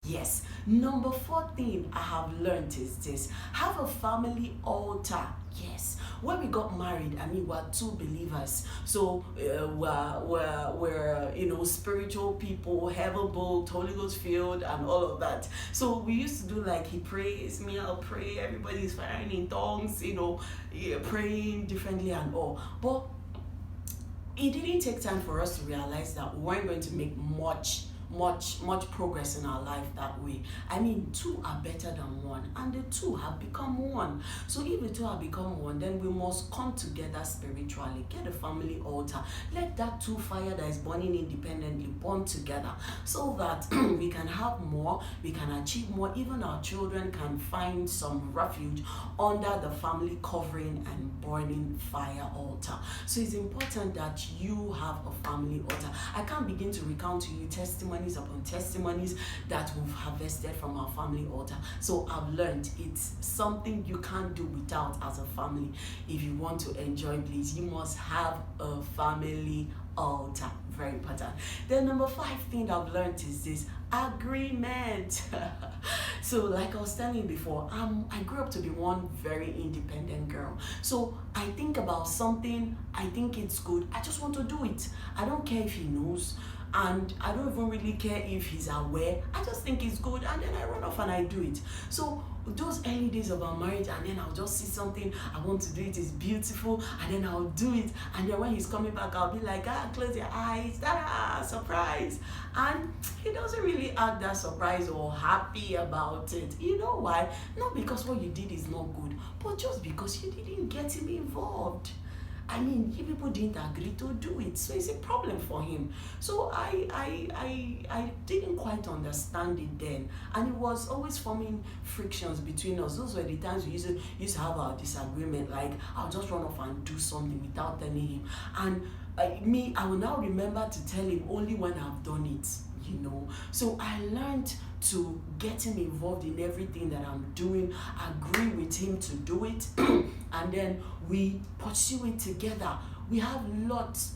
Yes. Number four thing I have learned is this: have a family altar. Yes. When we got married, I mean, we're two believers, so we're spiritual people, heaven booked, Holy Ghost filled, and all of that. So we used to do like he prays, me I'll pray, everybody's firing in tongues, yeah, praying differently and all. But it didn't take time for us to realize that we weren't going to make much progress in our life that way. I mean, two are better than one, and the two have become one. So if the two have become one, then we must come together spiritually, get a family altar, let that two fire that is burning independently burn together, so that we can have more, we can achieve more. Even our children can find some refuge under the family covering and burning fire altar. So it's important that you have a family altar. I can't begin to recount to you testimonies upon testimonies that we've harvested from our family altar. So I've learned it's something you can't do without as a family. If you want to enjoy bliss, you must have a family altar. Very important. Then number five thing I've learned is this: agreement. So like I was telling you before, I grew up to be one very independent girl. So I think about something, I think it's good, I just want to do it. I don't care if he knows, and I don't even really care if he's aware. I just think it's good, and then I run off and I do it. So those early days of our marriage, and then I'll just see something, I want to do it, it's beautiful, and then I'll do it, and then when he's coming back, I'll be like, close your eyes, surprise. And he doesn't really act that surprised or happy about it. You know why? Not because what you did is not good, but just because you didn't get him involved. I mean, you people didn't agree to do it, so it's a problem for him. So I didn't quite understand it then, and it was always forming frictions between us. Those were the times we used to have our disagreement. Like, I'll just run off and do something without telling him, and I will now remember to tell him only when I've done it. So I learned to get him involved in everything that I'm doing, agree with him to do it, and then we pursue it together. We have lots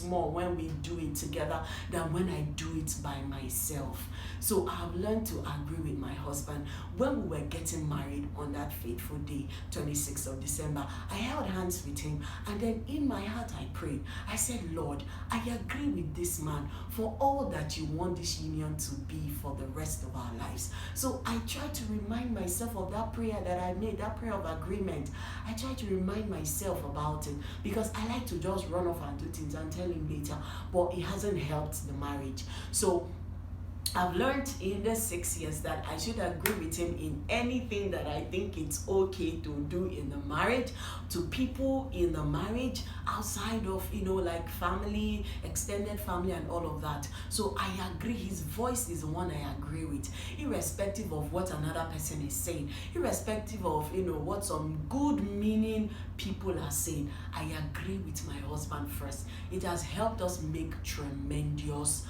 more when we do it together than when I do it by myself. So I've learned to agree with my husband. When we were getting married on that fateful day, 26th of December, I held hands with him, and then in my heart I prayed. I said, Lord, I agree with this man for all that you want this union to be for the rest of our lives. So I tried to remind myself of that prayer that I made, that prayer of agreement. I tried to remind myself about it, because I like to just run off and do things and tell him later, but it hasn't helped the marriage. So I've learned in the 6 years that I should agree with him in anything that I think it's okay to do in the marriage, to people in the marriage, outside of, like family, extended family and all of that. So I agree. His voice is the one I agree with, irrespective of what another person is saying, irrespective of, what some good meaning people are saying. I agree with my husband first. It has helped us make tremendous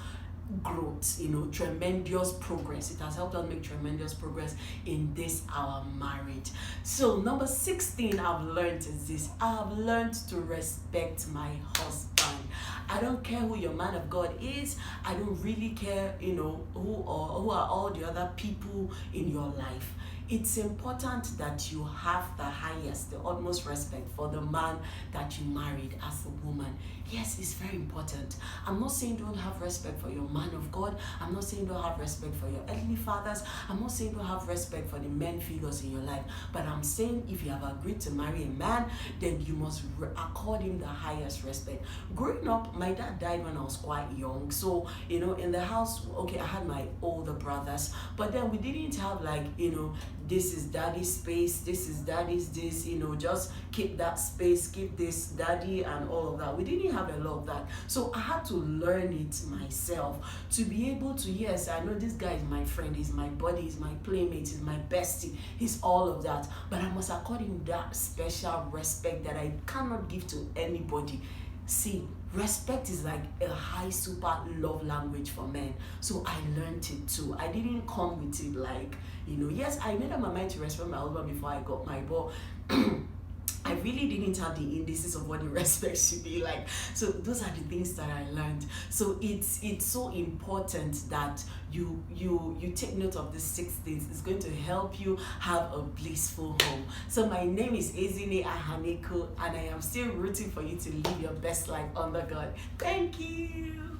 growth, tremendous progress. It has helped us make tremendous progress in this our marriage. So number 16 I've learned is this: I've learned to respect my husband. I don't care who your man of God is. I don't really care, who are all the other people in your life. It's important that you have the highest, the utmost respect for the man that you married as a woman. Yes, it's very important. I'm not saying don't have respect for your man of God. I'm not saying don't have respect for your earthly fathers. I'm not saying don't have respect for the men figures in your life. But I'm saying if you have agreed to marry a man, then you must accord him the highest respect. Growing up, my dad died when I was quite young. So, in the house, okay, I had my older brothers, but then we didn't have like, this is daddy's space, this is daddy's this, just keep that space, keep this daddy and all of that. We didn't have a lot of that. So I had to learn it myself to be able to, yes, I know this guy is my friend, he's my buddy, he's my playmate, he's my bestie, he's all of that. But I must accord him that special respect that I cannot give to anybody. See, respect is like a high super love language for men. So I learned it too. I didn't come with it like, yes, I made up my mind to respect my husband before I got my, but I really didn't have the indices of what the respect should be like. So those are the things that I learned. So it's so important that you take note of these 6 things. It's going to help you have a blissful home. So my name is Ezine Ahaneko, and I am still rooting for you to live your best life under God. Thank you.